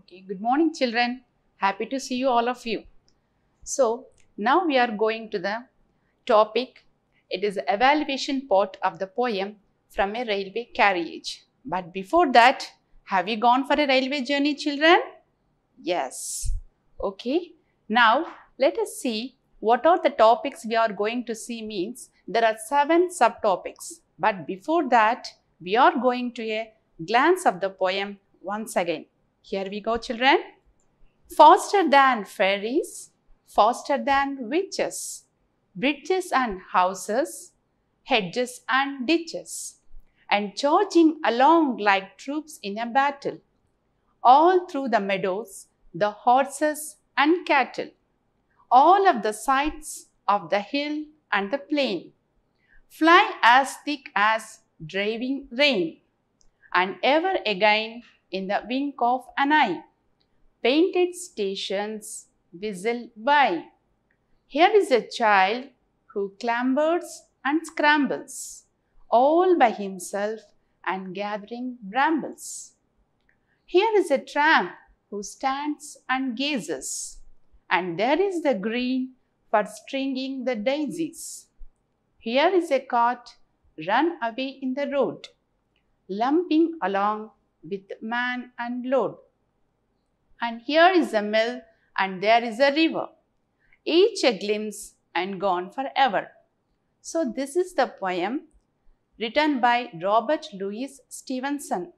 Okay, good morning children. Happy to see you all of you. So now we are going to the topic. It is the evaluation part of the poem from a railway carriage. But before that, have you gone for a railway journey children? Yes. Okay. Now let us see what are the topics we are going to see means there are 7 subtopics. But before that, we are going to a glance of the poem once again. Here we go children. Faster than fairies, faster than witches, bridges and houses, hedges and ditches, and charging along like troops in a battle. All through the meadows, the horses and cattle, all of the sights of the hill and the plain, fly as thick as driving rain, and ever again in the wink of an eye, painted stations whistle by. Here is a child who clambers and scrambles, all by himself and gathering brambles. Here is a tramp who stands and gazes, and there is the green for stringing the daisies. Here is a cart run away in the road, lumping along with man and load. And here is a mill and there is a river, each a glimpse and gone forever. So this is the poem written by Robert Louis Stevenson.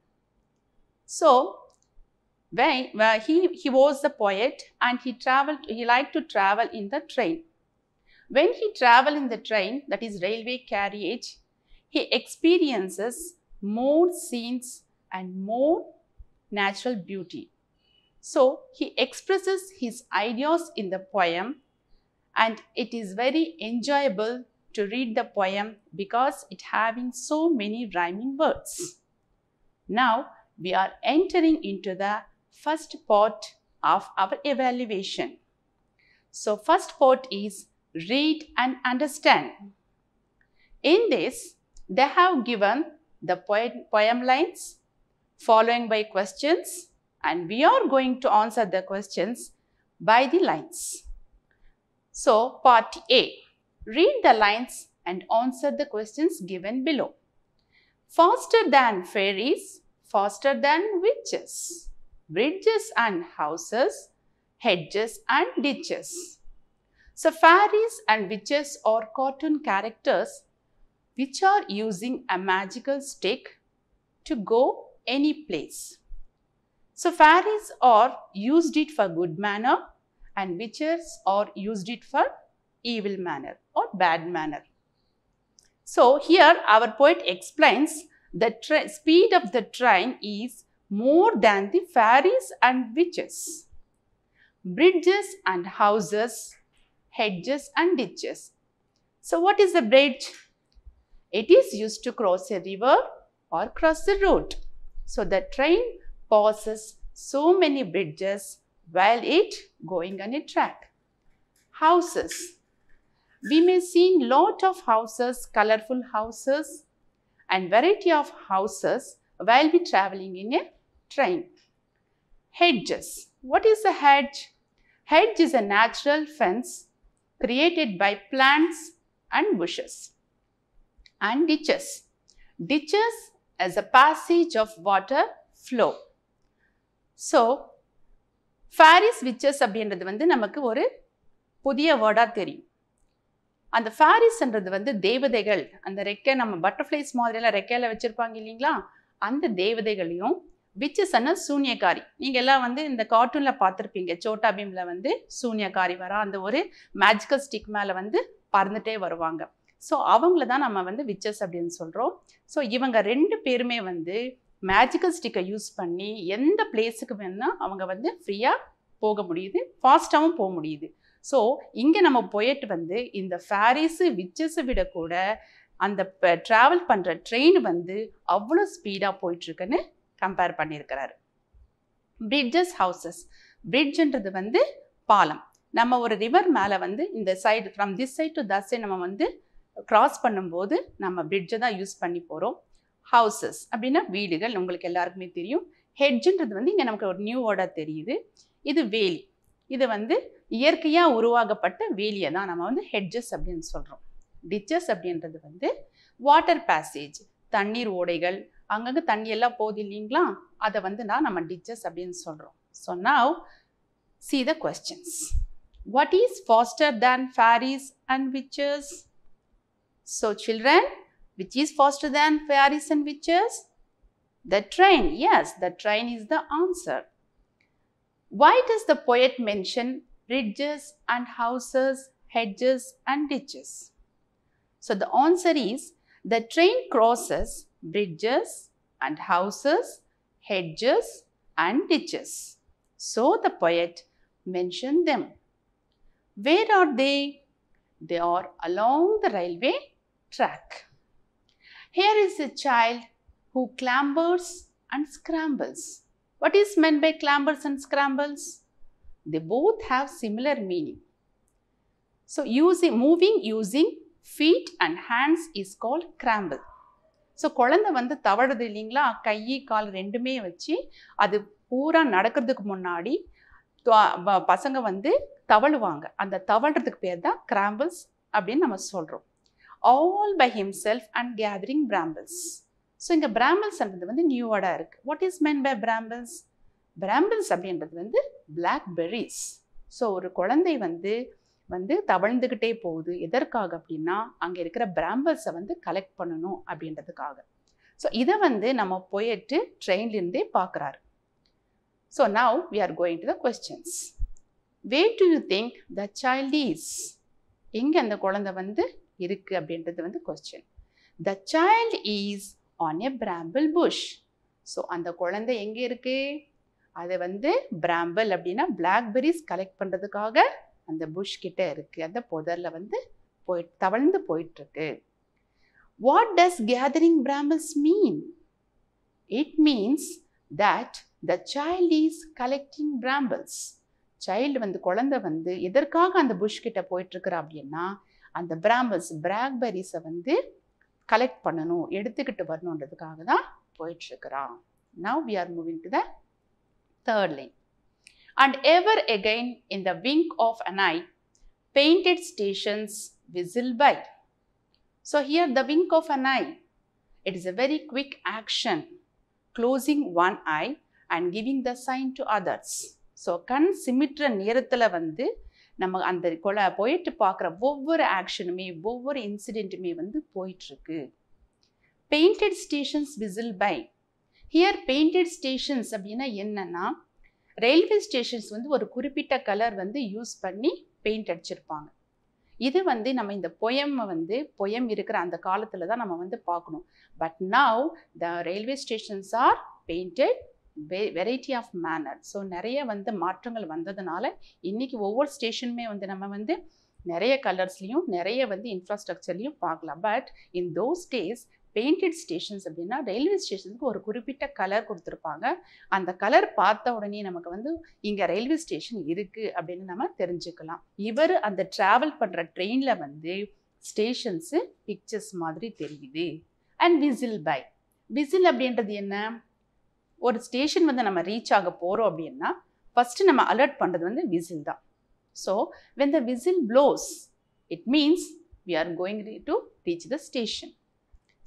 So he was the poet and he liked to travel in the train. When he traveled in the train, that is railway carriage, he experiences more scenes and more natural beauty. So he expresses his ideas in the poem, and it is very enjoyable to read the poem because it having so many rhyming words. Now we are entering into the first part of our evaluation. So first part is read and understand. In this, they have given the poem lines following by questions, and we are going to answer the questions by the lines. So part A, read the lines and answer the questions given below. Faster than fairies, faster than witches, bridges and houses, hedges and ditches. So fairies and witches are cartoon characters which are using a magical stick to go any place. So fairies are used it for good manner and witches are used it for evil manner or bad manner. So here our poet explains the speed of the train is more than the fairies and witches, bridges and houses, hedges and ditches. So what is a bridge? It is used to cross a river or cross a road. So the train passes so many bridges while it going on a track. Houses. We may see lot of houses, colorful houses and variety of houses while we traveling in a train. Hedges. What is a hedge? Hedge is a natural fence created by plants and bushes. And ditches. Ditches as a passage of water flow. So, fairies, witches அப்படின்றது வந்து நமக்கு ஒரு புதிய வேர்டா தெரியும். அந்த fairies என்றது வந்து தேவதைகள், அந்த ரெக்கை நம்ம பட்டர்ஃப்ளைஸ் மாதிரிலாம் ரெக்கையில வச்சிருப்பாங்க இல்லீங்களா, அந்த தேவதைகளையும் witches அண்ணா சூனியக்காரி. நீங்க எல்லாம் வந்து இந்த கார்ட்டூன்ல பார்த்திருப்பீங்க. சோட்டா பீம்ல வந்து சூனியக்காரி வரா, அந்த ஒரு மேஜிக்கல் ஸ்டிக் மேல வந்து பறந்துட்டே வருவாங்க. ஸோ அவங்கள தான் நம்ம வந்து விச்சஸ் அப்படின்னு சொல்கிறோம். ஸோ இவங்க 2 பேருமே வந்து மேஜிக்கல் ஸ்டிக்கை யூஸ் பண்ணி எந்த பிளேஸுக்கு வேணும்னா அவங்க வந்து ஃப்ரீயாக போக முடியுது, ஃபாஸ்ட்டாகவும் போக முடியுது. ஸோ இங்கே நம்ம போயிட்டு வந்து இந்த ஃபேரிஸு விச்சஸை விட கூட அந்த ட்ராவல் பண்ணுற ட்ரெயின் வந்து அவ்வளோ ஸ்பீடாக போயிட்டுருக்குன்னு கம்பேர் பண்ணியிருக்கிறாரு. Bridges houses. பிரிட்ஜுன்றது வந்து பாலம். நம்ம ஒரு ரிவர் மேலே வந்து இந்த side from this side to that side நம்ம வந்து கிராஸ் பண்ணும்போது நம்ம பிரிட்ஜை தான் யூஸ் பண்ணி போகிறோம். ஹவுசஸ் அப்படின்னா வீடுகள், உங்களுக்கு எல்லாருக்குமே தெரியும். ஹெட்ஜ்ன்றது வந்து இங்கே நமக்கு ஒரு நியூ வேர்டாக தெரியுது. இது வேலி. இது வந்து இயற்கையாக உருவாக்கப்பட்ட வேலியை தான் நம்ம வந்து ஹெட்ஜஸ் அப்படின்னு சொல்கிறோம். டிச்சஸ் அப்படின்றது வந்து வாட்டர் பேசேஜ், தண்ணீர் ஓடைகள், அங்கங்கே தண்ணி எல்லாம் போகுது இல்லைங்களா, அதை வந்து நம்ம டிச்சஸ் அப்படின்னு சொல்கிறோம். So now see the questions. What is faster than fairies and witches? So children, which is faster than fairies and witches? The train. Yes, the train is the answer. Why does the poet mention bridges and houses, hedges and ditches? So the answer is the train crosses bridges and houses, hedges and ditches. So the poet mentioned them. Where are they? They are along the railway track. Here is a child who clambers and scrambles. What is meant by clambers and scrambles? They both have similar meaning. So moving using feet and hands is called cramble. So குழந்தை வந்து தவழுது இல்லைங்களா, கை கால் ரெண்டுமே வச்சு அது பூரா நடக்கிறதுக்கு முன்னாடி பசங்க வந்து தவழுவாங்க. அந்த தவழ்றதுக்கு பேர் தான் கிராம்பிள்ஸ் அப்படின்னு நம்ம சொல்கிறோம். All by himself and gathering brambles. So இங்கே பிராம்பிள்ஸ்ன்றது வந்து நியூ வேர்டாக இருக்குது. What is meant by brambles? Brambles அப்படின்றது வந்து பிளாக்பெர்ரிஸ். ஸோ ஒரு குழந்தை வந்து தவழ்ந்துக்கிட்டே போகுது. எதற்காக அப்படின்னா அங்கே இருக்கிற பிராம்பிள்ஸை வந்து கலெக்ட் பண்ணணும் அப்படின்றதுக்காக. ஸோ இதை வந்து நம்ம போயிட்டு ட்ரெயின்லேருந்தே பார்க்குறாரு. So now we are going to the questions. Where do you think the child is? எங்கே அந்த குழந்தை வந்து இருக்குது அப்படின்றது வந்து question. The child is on a bramble bush. So அந்த குழந்தை எங்கே இருக்குது? அது வந்து பிராம்பிள் அப்படின்னா பிளாக்பெர்ரிஸ் கலெக்ட் பண்ணுறதுக்காக அந்த புஷ் கிட்ட இருக்குது. அந்த புதரில் வந்து தவழ்ந்து போயிட்டுருக்கு. What does gathering brambles mean? It means that the child is collecting brambles. Child வந்து குழந்தை வந்து எதற்காக அந்த புஷ் கிட்ட போயிட்டுருக்குறா அப்படின்னா அந்த பிராம்பிள்ஸ் பிளாக்பெர்ரிஸை வந்து கலெக்ட் பண்ணணும், எடுத்துக்கிட்டு வரணுன்றதுக்காக தான் போயிட்டுருக்குறான். Now we are moving to the third line. And ever again in the wink of an eye, painted stations whistle by. So here the wink of an eye, it is a very quick action, closing one eye and giving the sign to others. So கண் சிமிட்ற நேரத்தில் வந்து நம்ம அந்த போயிட்டு பார்க்குற ஒவ்வொரு ஆக்ஷனுமே ஒவ்வொரு இன்சிடென்ட்டுமே வந்து போயிட்டுருக்கு. Painted stations whistle by. Here painted stations அப்படின்னா என்னன்னா, ரயில்வே ஸ்டேஷன்ஸ் வந்து ஒரு குறிப்பிட்ட கலர் வந்து யூஸ் பண்ணி பெயிண்ட் அடிச்சிருப்பாங்க. இது வந்து நம்ம இந்த பொயம் இருக்கிற அந்த காலத்தில் தான் நம்ம வந்து பார்க்கணும். But now the railway stations are painted variety of manner. So நிறைய வந்து மாற்றங்கள் வந்ததுனால இன்றைக்கி ஒவ்வொரு ஸ்டேஷனுமே வந்து நம்ம வந்து நிறைய கலர்ஸ்லையும் நிறைய வந்து இன்ஃப்ராஸ்ட்ரக்சர்லையும் பார்க்கலாம். But in those days painted stations அப்படின்னா ரயில்வே ஸ்டேஷனுக்கு ஒரு குறிப்பிட்ட கலர் கொடுத்துருப்பாங்க. அந்த கலர் பார்த்த உடனே நமக்கு வந்து இங்கே ரயில்வே ஸ்டேஷன் இருக்குது அப்படின்னு நம்ம தெரிஞ்சுக்கலாம். இவர் அந்த ட்ராவல் பண்ணுற ட்ரெயினில் வந்து ஸ்டேஷன்ஸு பிக்சர்ஸ் மாதிரி தெரியுது. And whistle by. விசில் அப்படின்றது என்ன? ஒரு ஸ்டேஷன் வந்து நம்ம ரீச் ஆக போகிறோம் அப்படின்னா ஃபஸ்ட்டு நம்ம அலர்ட் பண்ணுறது வந்து விசில் தான். So when the whistle blows, it means we are going to reach the station.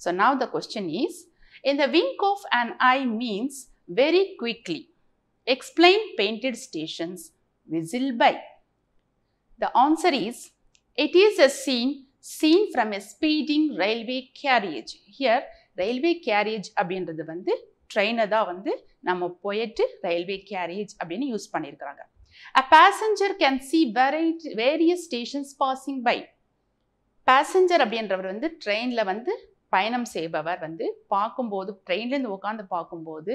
So now the question is, in the wink of an eye means very quickly. Explain painted stations whistle by. The answer is, it is a scene seen from a speeding railway carriage. Here railway carriage அப்படின்றது வந்து ட்ரெயினை தான் வந்து நம்ம போயிட்டு railway carriage அப்படின்னு use பண்ணியிருக்கிறாங்க. A passenger can see various stations passing by. Passenger அப்படின்றவர் வந்து ட்ரெயினில் வந்து பயணம் செய்பவர் வந்து பார்க்கும்போது ட்ரெயின்லேருந்து உட்காந்து பார்க்கும்போது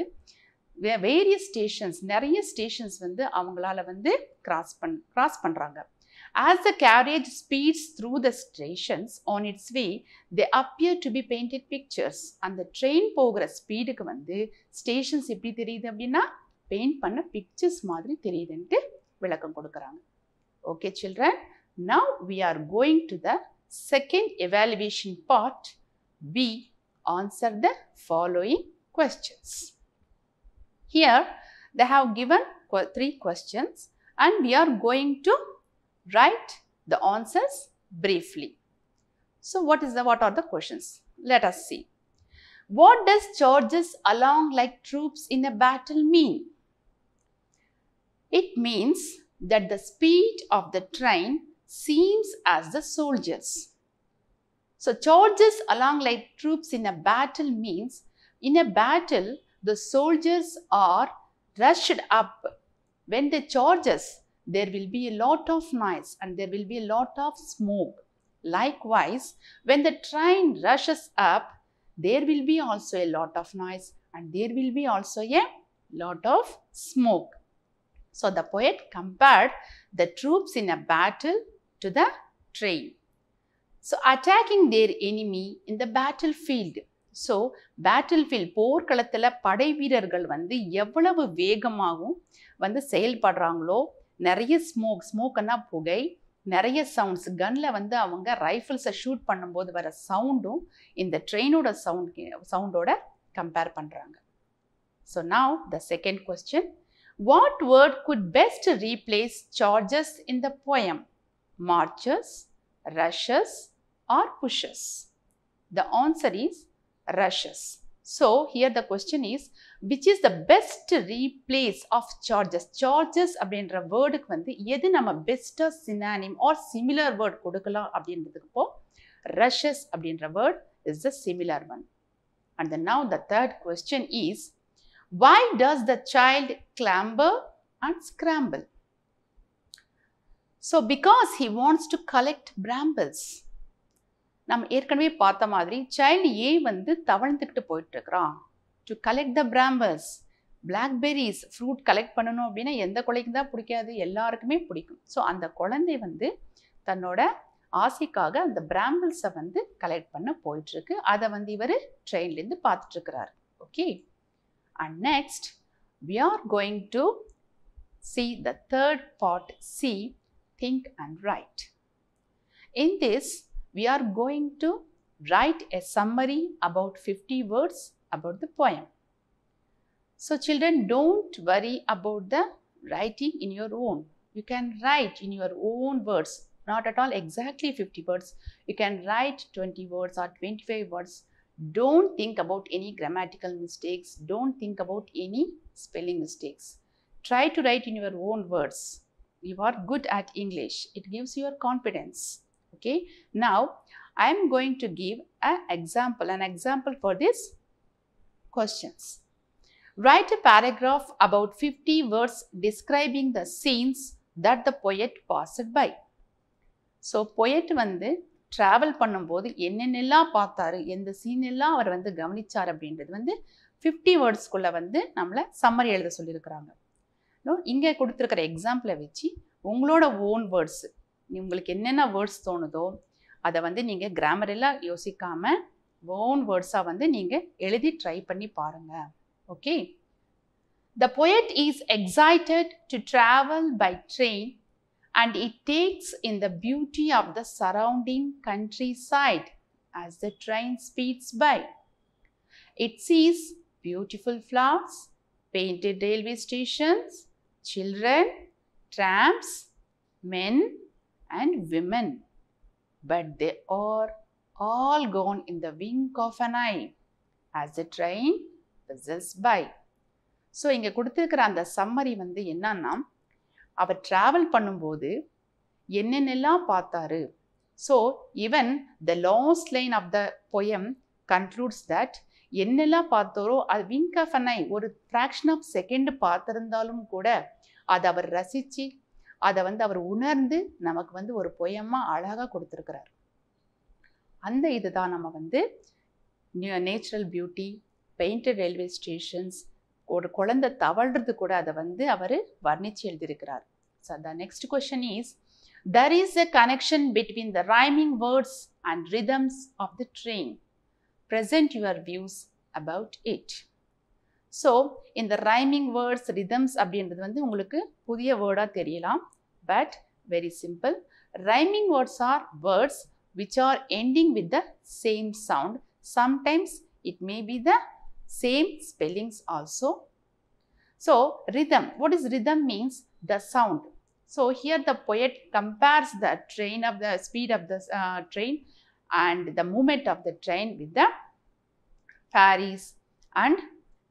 வேரியஸ் ஸ்டேஷன்ஸ் நிறைய ஸ்டேஷன்ஸ் வந்து அவங்களால வந்து கிராஸ் பண்ணுறாங்க. As the carriage speeds through the stations on its way, they appear to be painted pictures. அந்த ட்ரெயின் போகிற ஸ்பீடுக்கு வந்து ஸ்டேஷன்ஸ் எப்படி தெரியுது அப்படின்னா பெயிண்ட் பண்ண பிக்சர்ஸ் மாதிரி தெரியுதுன்ட்டு விளக்கம் கொடுக்குறாங்க. Okay children, now we are going to the second evaluation part. B. Answer the following questions. Here they have given 3 questions and we are going to write the answers briefly. So what are the questions? Let us see. What does charges along like troops in a battle mean? It means that the speed of the train seems as the soldiers. So charges along like troops in a battle means in a battle the soldiers are rushed up. When they charges, there will be a lot of noise and there will be a lot of smoke. Likewise, when the train rushes up, there will be also a lot of noise and there will be also a lot of smoke. So the poet compared the troops in a battle to the train. So attacking their enemy in the battlefield. So battlefield போர்க்களத்துல படை வீரர்கள் வந்து எவ்வளவு வேகமாகவும் வந்து செயல்படுறாங்களோ, நிறைய ஸ்மோக்னா புகை, நிறைய சவுண்ட்ஸ், கன்ல வந்து அவங்க ரைஃபிள்ஸை ஷூட் பண்ணும்போது வர சவுண்டும் இந்த ட்ரெயினோட சவுண்டோட கம்பேர் பண்றாங்க. So now the second question. What word could best replace charges in the poem? Marches, rushes or pushes? The answer is rushes. So here the question is, which is the best replace of charges? Charges அப்படின்ற வேர்டுக்கு வந்து எது நம்ம பெஸ்டா synonym or similar word கொடுக்கலாம் அப்படின்றதுக்கு இப்போ rushes அப்படின்ற word is the similar one. And then now the third question is, why does the child clamber and scramble? So because he wants to collect brambles. நம்ம ஏற்கனவே பார்த்த மாதிரி child ஏன் வந்து தவழ்ந்துக்கிட்டு போயிட்டு இருக்கிறான்? To collect the brambles. Blackberries, fruit collect பண்ணணும் அப்படின்னா எந்த குழந்தைக்கு தான் பிடிக்காது? எல்லாருக்குமே பிடிக்கும். ஸோ அந்த குழந்தை வந்து தன்னோட ஆசைக்காக அந்த பிராம்பிள்ஸை வந்து கலெக்ட் பண்ண போயிட்டு இருக்கு. அதை வந்து இவர் ட்ரெயின்லேருந்து பார்த்துட்டு இருக்கிறார். Okay. And next, we are going to see the third part, C, think and write. In this, we are going to write a summary about 50 words about the poem. So children, don't worry about the writing in your own. You can write in your own words, not at all exactly 50 words. You can write 20 words or 25 words. Don't think about any grammatical mistakes. Don't think about any spelling mistakes. Try to write in your own words. You are good at English. It gives you confidence. Okay. Now, I am going to give an example for these questions. Write a paragraph about 50 words describing the scenes that the poet passed by. So, poet வந்து travel பண்ணும்போது என்னென்னலாம் பார்த்தாரு, எந்த scene எல்லாம் அவர் வந்து கவனிச்சார் அப்படின்றது வந்து 50 வேர்ட்ஸ்குள்ளே வந்து நம்மளை சம்மரி எழுத சொல்லியிருக்கிறாங்க. இங்கே கொடுத்துருக்கிற எக்ஸாம்பிளை வச்சு உங்களோட ஓன் வேர்ட்ஸு, உங்களுக்கு என்னென்ன வேர்ட்ஸ் தோணுதோ அதை வந்து நீங்கள் கிராமர் எல்லாம் யோசிக்காமல் ஓன் வேர்ட்ஸாக வந்து நீங்கள் எழுதி ட்ரை பண்ணி பாருங்கள். Okay. The poet is excited to travel by train and it takes in the beauty of the surrounding countryside as the train speeds by. It sees beautiful flowers, painted railway stations, children, tramps, men and women. But they are all gone in the wink of an eye as the train whistles by. So, இங்கே கொடுத்துருக்கிற அந்த summary வந்து என்னன்னா, hour travel பண்ணும்போது என்னென்னலாம் பார்த்தாரு. So even the last line of the poem concludes that என்னெல்லாம் பார்த்தாரோ அது விங்க் ஆஃப் அன் ஐ, ஒரு ஃப்ராக்ஷன் ஆஃப் செகண்ட் பார்த்துருந்தாலும் கூட அதை அவர் ரசித்து அதை வந்து அவர் உணர்ந்து நமக்கு வந்து ஒரு பொயமாக அழகாக கொடுத்துருக்கிறார். அந்த இது தான் நம்ம வந்து natural beauty, painted railway stations, ஒரு குழந்தை தவழ்றது கூட அதை வந்து அவர் வர்ணித்து எழுதியிருக்கிறார். So the next question is, there is a connection between the rhyming words and rhythms of the train. Present your views about it. So இந்த rhyming words, rhythms அப்படின்றது வந்து உங்களுக்கு புதிய வேர்டாக தெரியலாம். But very simple. Rhyming words are words which are ending with the same sound. Sometimes it may be the same spellings also. So rhythm, what is rhythm means? The sound. So here the poet compares the train of the speed of the train and the movement of the train with the fairies and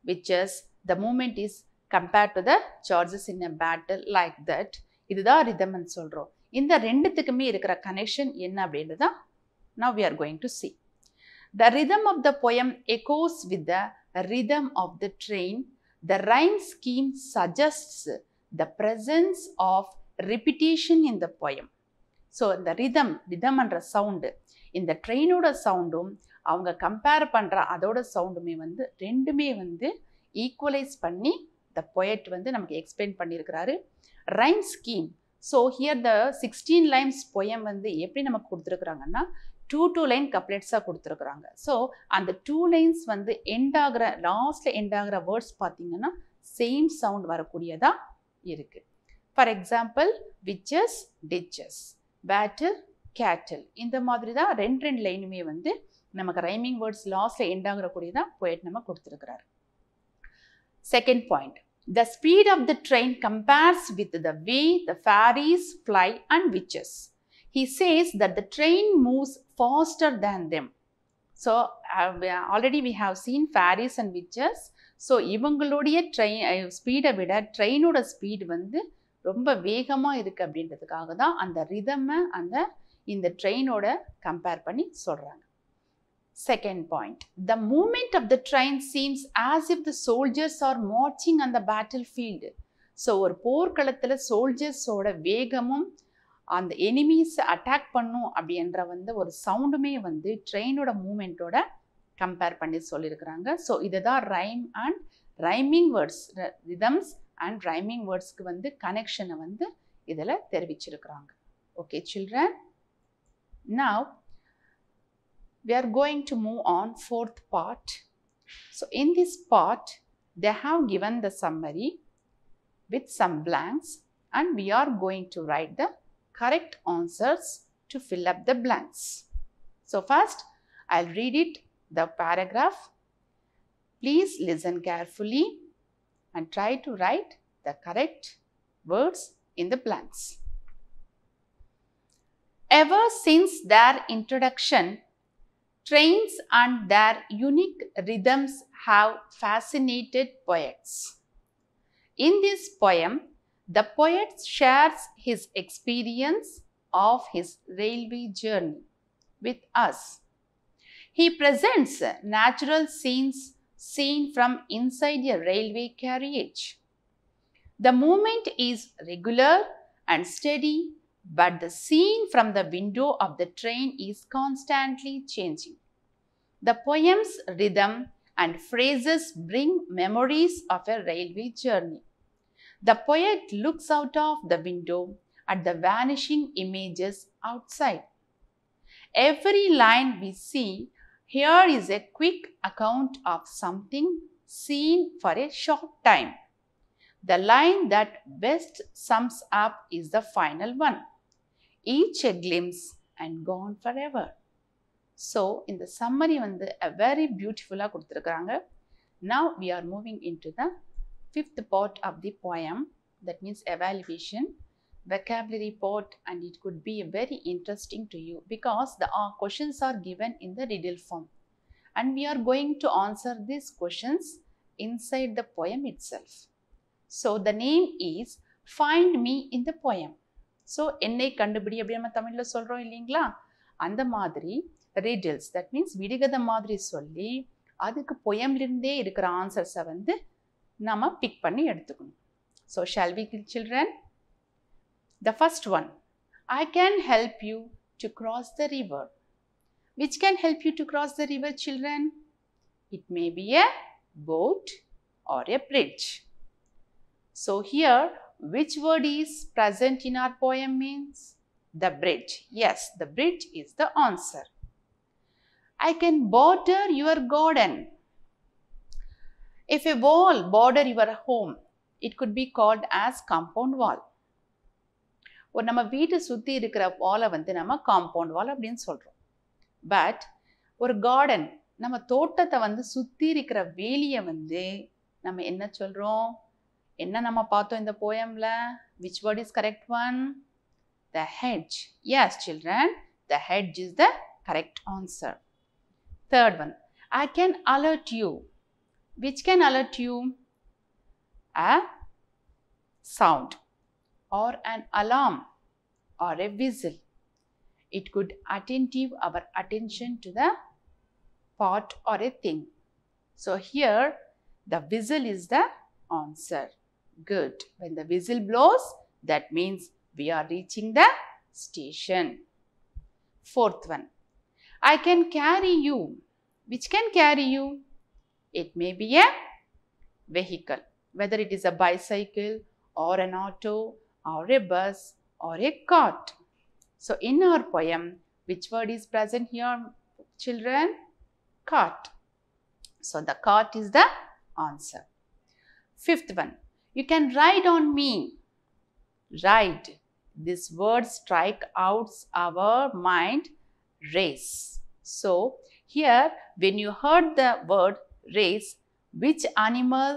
witches. The movement is compared to the charges in a battle, like that. இதுதான் rhythm ன்னு சொல்றோம். இந்த ரெண்டுத்துக்குமே இருக்கிற connection என்ன அப்படின்றத now we are going to see. The rhythm of the poem echoes with the rhythm of the train. The rhyme scheme suggests the presence of repetition in the poem. So the rhythm என்ற sound, இந்த ட்ரெயினோட சவுண்டும் அவங்க compare பண்ணுற அதோட சவுண்டுமே வந்து ரெண்டுமே வந்து equalise பண்ணி த poet வந்து நமக்கு எக்ஸ்பிளைன் பண்ணியிருக்கிறாரு. Rhyme scheme, so here the 16 lines poem வந்து எப்படி நமக்கு கொடுத்துருக்குறாங்கன்னா 2 லைன் கப்லெட்ஸாக கொடுத்துருக்குறாங்க. ஸோ அந்த 2 லைன்ஸ் வந்து எண்ட் ஆகிற லாஸ்ட்டில் எண்ட் ஆகிற வேர்ட்ஸ் பார்த்தீங்கன்னா சேம் சவுண்ட் வரக்கூடியதாக இருக்குது. For example witches, teaches, battle, கேட்டில், இந்த மாதிரி தான் ரெண்டு லைனுமே வந்து நமக்கு ரைமிங் வேர்ட்ஸ் லாஸ்ட்டில் எண்ட் ஆகக்கூடியதான் poet நம்ம கொடுத்துருக்கிறார். Second point, the speed of the train compares with the way the fairies fly and witches. He says that the train moves faster than them. So already we have seen fairies and witches. So இவங்களுடைய train ஸ்பீடை விட ட்ரெயினோட speed வந்து ரொம்ப வேகமாக இருக்குது அப்படின்றதுக்காக தான் அந்த ரிதமை அந்த இந்த ட்ரெயினோட கம்பேர் பண்ணி சொல்கிறாங்க. Second point, the movement of the train seems as if the soldiers are marching on the battlefield. So ஒரு போர்க்களத்தில் சோல்ஜர்ஸோட வேகமும் அந்த எனிமீஸ் அட்டாக் பண்ணும் அப்படின்ற வந்து ஒரு சவுண்டுமே வந்து ட்ரெயினோட மூமெண்ட்டோட கம்பேர் பண்ணி சொல்லியிருக்கிறாங்க. ஸோ இதை தான் rhyme and rhyming words, rhythms and rhyming வேர்ட்ஸ்க்கு வந்து கனெக்ஷனை வந்து இதில் தெரிவிச்சிருக்கிறாங்க. Okay children, now we are going to move on fourth part. So in this part they have given the summary with some blanks and we are going to write the correct answers to fill up the blanks. So first I'll read it, the paragraph. Please listen carefully and try to write the correct words in the blanks. Ever since their introduction, trains and their unique rhythms have fascinated poets. In this poem, the poet shares his experience of his railway journey with us. He presents natural scenes seen from inside a railway carriage. The movement is regular and steady, but the scene from the window of the train is constantly changing. The poem's rhythm and phrases bring memories of a railway journey. The poet looks out of the window at the vanishing images outside. Every line we see here is a quick account of something seen for a short time. The line that best sums up is the final one. Each a glimpse and gone forever. So in the summary வந்து a very beautiful-ஆ கொடுத்திருக்காங்க. Now we are moving into the fifth part of the poem, that means evaluation, vocabulary part, and it could be very interesting to you because the questions are given in the riddle form and we are going to answer these questions inside the poem itself. So the name is Find Me in the Poem. So என்னை கண்டுபிடி அப்படி நம்ம தமிழில் சொல்கிறோம் இல்லைங்களா, அந்த மாதிரி riddles, that means விடுகதை மாதிரி சொல்லி அதுக்கு poemலிருந்தே இருக்கிற ஆன்சர்ஸை வந்து நம்ம பிக் பண்ணி எடுத்துக்கணும். So shall we children? The first one, I can help you to cross the river. Which can help you to cross the river children? It may be a boat or a bridge. So here which word is present in our poem means? The bridge. Yes, the bridge is the answer. I can border your garden. If a wall border your home, it could be called as compound wall. ஒரு நம்ம வீட்டை சுற்றி இருக்கிற வாலை வந்து நம்ம compound wall அப்படின்னு சொல்கிறோம். பட் ஒரு கார்டன், நம்ம தோட்டத்தை வந்து சுற்றி இருக்கிற வேலியை வந்து நம்ம என்ன சொல்கிறோம்? என்ன நம்ம பார்த்தோம் இந்த poemல? Which word is correct one? The hedge. Yes, children. The hedge is the correct answer. Third one. I can alert you. Which can alert you? A sound or an alarm or a whistle. It could attentive our attention to the part or a thing. So here the whistle is the answer. Good. When the whistle blows, that means we are reaching the station. Fourth one. I can carry you. Which can carry you? It may be a vehicle, whether it is a bicycle or an auto or a bus or a cart. So in our poem, which word is present here, children? Cart. So the cart is the answer. Fifth one. You can ride on me. Ride. This word strike out our mind, race. So here when you heard the word race, which animal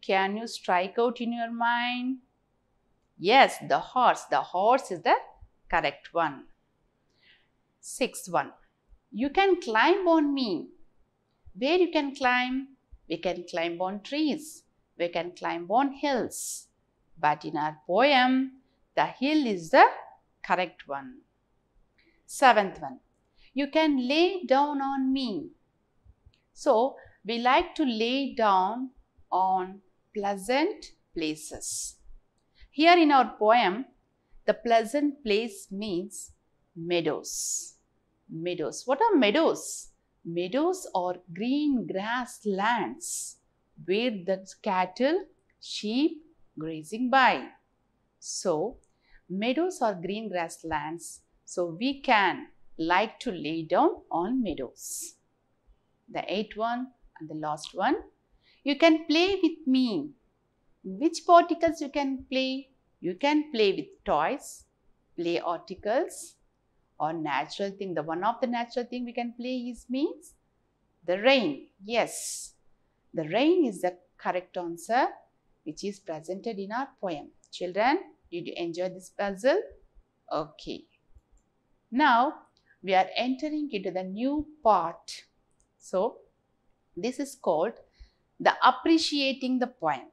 can you strike out in your mind? Yes, the horse. The horse is the correct one. Sixth one. You can climb on me. Where you can climb? We can climb on trees. We can climb on hills. But in our poem, the hill is the correct one. Seventh one. You can lay down on me. So, we like to lay down on pleasant places. Here in our poem, the pleasant place means meadows. Meadows. What are meadows? Meadows are green grass lands where the cattle, sheep grazing by. So, meadows are green grass lands. So, we can like to lay down on meadows. The eighth one and the last one. You can play with me. Which particles you can play? You can play with toys, play articles, or natural thing. The one of the natural thing we can play is means the rain. Yes, the rain is the correct answer which is presented in our poem. Children, did you enjoy this puzzle? Okay. Now we are entering into the new part. So this is called the appreciating the poem.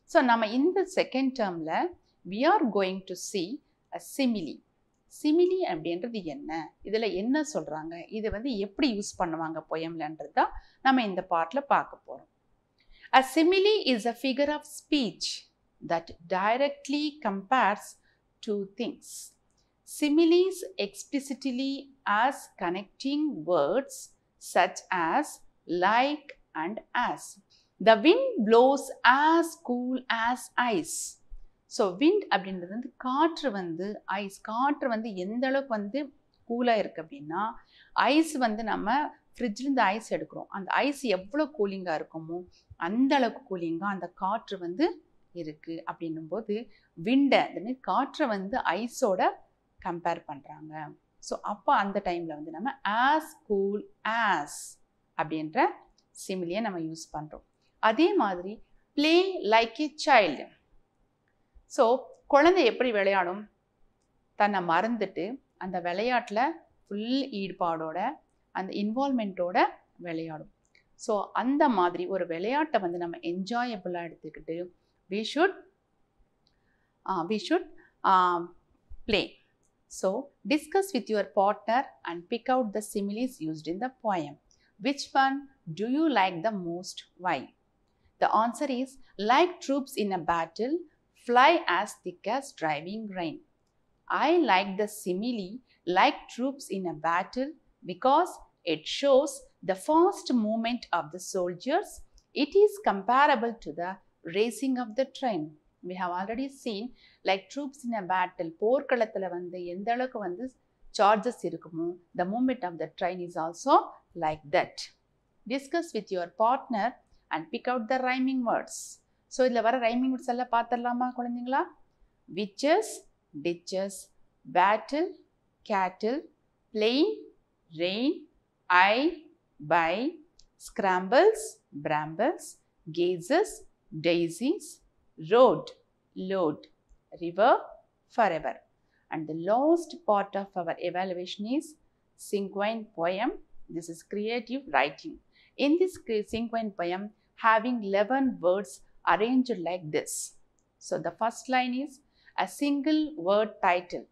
So nama in the second term la we are going to see a simile. Simile அப்படின்றது என்ன, இதில் என்ன சொல்கிறாங்க, இது வந்து எப்படி use பண்ணுவாங்க போயம்லன்றது தான் நம்ம இந்த பார்ட்டில் பார்க்க போகிறோம். A simile is a figure of speech that directly compares two things. Similes explicitly as connecting words such as like and as. The wind blows as cool as ice. So wind அப்படின்றது வந்து காற்று வந்து ice, காற்று வந்து எந்த அளவுக்கு வந்து கூலாக இருக்குது அப்படின்னா, ஐஸ் வந்து நம்ம ஃப்ரிட்ஜ்லேருந்து ஐஸ் எடுக்கிறோம், அந்த ஐஸ் எவ்வளோ கூலிங்காக இருக்குமோ அந்த அளவுக்கு கூலிங்காக அந்த காற்று வந்து இருக்குது. அப்படின்னும்போது விண்டை, அந்த மாதிரி காற்றை வந்து ஐஸோட கம்பேர் பண்ணுறாங்க. ஸோ அப்போ அந்த டைமில் வந்து நம்ம ஆஸ் கூல் ஆஸ் அப்படின்ற சிமிலியை நம்ம யூஸ் பண்ணுறோம். அதே மாதிரி ப்ளே லைக் ஏ சைல்டு. ஸோ குழந்தை எப்படி விளையாடும், தன்னை மறந்துட்டு அந்த விளையாட்டில் ஃபுல் ஈடுபாடோட அந்த இன்வால்மெண்ட்டோட விளையாடும். ஸோ அந்த மாதிரி ஒரு விளையாட்டை வந்து நம்ம என்ஜாயபுளாக எடுத்துக்கிட்டு we should play. So discuss with your partner and pick out the similes used in the poem. Which one do you like the most? Why? The answer is like troops in a battle, fly as thick as driving rain. I like the simile like troops in a battle because it shows the fast movement of the soldiers. It is comparable to the racing of the train. We have already seen like troops in a battle. போர்க்களத்தில் வந்து எந்த அளவுக்கு வந்து charges இருக்குமோ, the movement of the train is also like that. Discuss with your partner and pick out the rhyming words. So இதில் வர rhyming words எல்லாம் பார்த்துடலாமா குழந்தைங்களா? witches, ditches, battle, cattle, plain, rain, I, by, scrambles, brambles, gazes, daisies, road, load, river, forever. And the last part of our evaluation is cinquain poem. This is creative writing. In this cinquain poem, having 11 words arranged like this. So the first line is a single word title,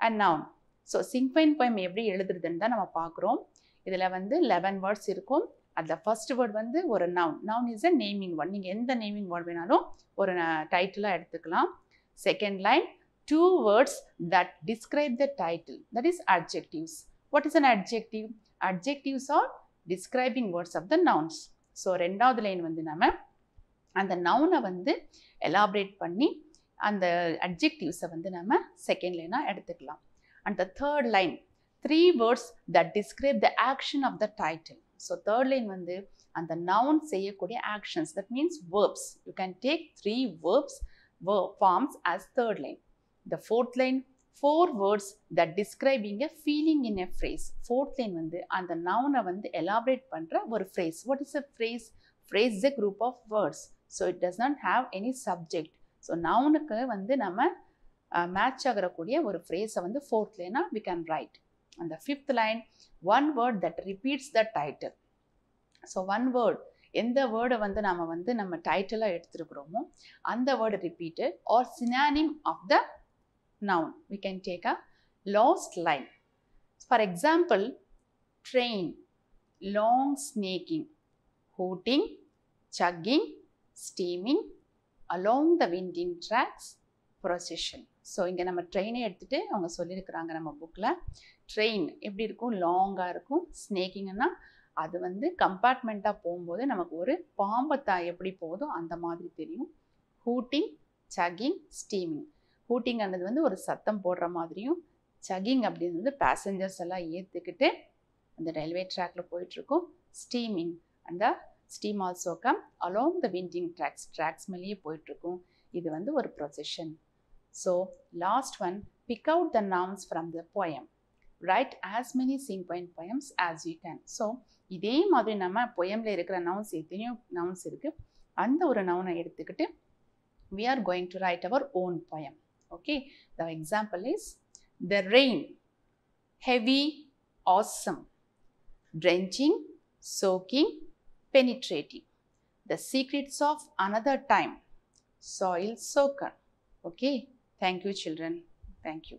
a noun. So cinquain poem எப்படி எழுதுறதுன்னு தான் நம்ம பார்க்குறோம். இதில் வந்து 11 words இருக்கும். அதில் first word வந்து ஒரு noun. Noun is a naming word. நீங்கள் எந்த நேமிங் வேர்ட் வேணாலும் ஒரு டைட்டிலாக எடுத்துக்கலாம். Second line, 2 words that describe the title, that is adjectives. What is an adjective? Adjectives are describing words of the nouns. So ரெண்டாவது line வந்து நம்ம அந்த நவுனை வந்து எலாபரேட் பண்ணி அந்த அட்ஜெக்டிவ்ஸை வந்து நம்ம செகண்ட் லைனாக எடுத்துக்கலாம். And the third line, 3 words that describe the action of the title. So third line வந்து அந்த noun செய்யக்கூடிய actions, that means verbs. You can take 3 verbs forms as third line. The fourth line, 4 words that describing a feeling in a phrase. Fourth line வந்து அந்த noun வந்து elaborate பண்ற ஒரு phrase. What is a phrase? Phrase is a group of words. So it does not have any subject. So nounக்கு வந்து நம்ம match ஆகக்கூடிய ஒரு phrase வந்து fourth line we can write. And the fifth line, 1 word that repeats the title. So one word, எந்த வேர்டை வந்து நம்ம டைட்டிலாக எடுத்துருக்கிறோமோ அந்த word repeated or synonym of the noun. We can take a last line. For example, train, long snaking, hooting, chugging, steaming, along the winding tracks, procession. So இங்கே நம்ம ட்ரெயினை எடுத்துகிட்டு அவங்க சொல்லியிருக்கிறாங்க நம்ம புக்கில். ட்ரெயின் எப்படி இருக்கும்? லாங்காக இருக்கும். ஸ்னேக்கிங்னா அது வந்து கம்பார்ட்மெண்ட்டாக போகும்போது நமக்கு ஒரு பாம்பத்தா எப்படி போகுதோ அந்த மாதிரி தெரியும். Hooting, sucking, steaming. ஹூட்டிங் அந்தது வந்து ஒரு சத்தம் போடுற மாதிரியும், சக்கிங் அப்படின்னு வந்து பேசஞ்சர்ஸ் எல்லாம் ஏற்றுக்கிட்டு அந்த ரயில்வே ட்ராக்கில் போயிட்டுருக்கும். ஸ்டீமிங், அந்த steam also come along the winding tracks மேலேயே போயிட்டுருக்கும். இது வந்து ஒரு procession. So last one, pick out the nouns from the poem. Write as many cinquain poems as you can. So இதே மாதிரி நம்ம poemல இருக்கிற nouns எத்தனையோ nouns இருக்கு. அந்த ஒரு noun எடுத்துக்கிட்டு we are going to write our own poem. Okay, the example is the rain, heavy, awesome, drenching, soaking, penetrating. The secrets of another time, soil soaker. Okay. Thank you, children. Thank you.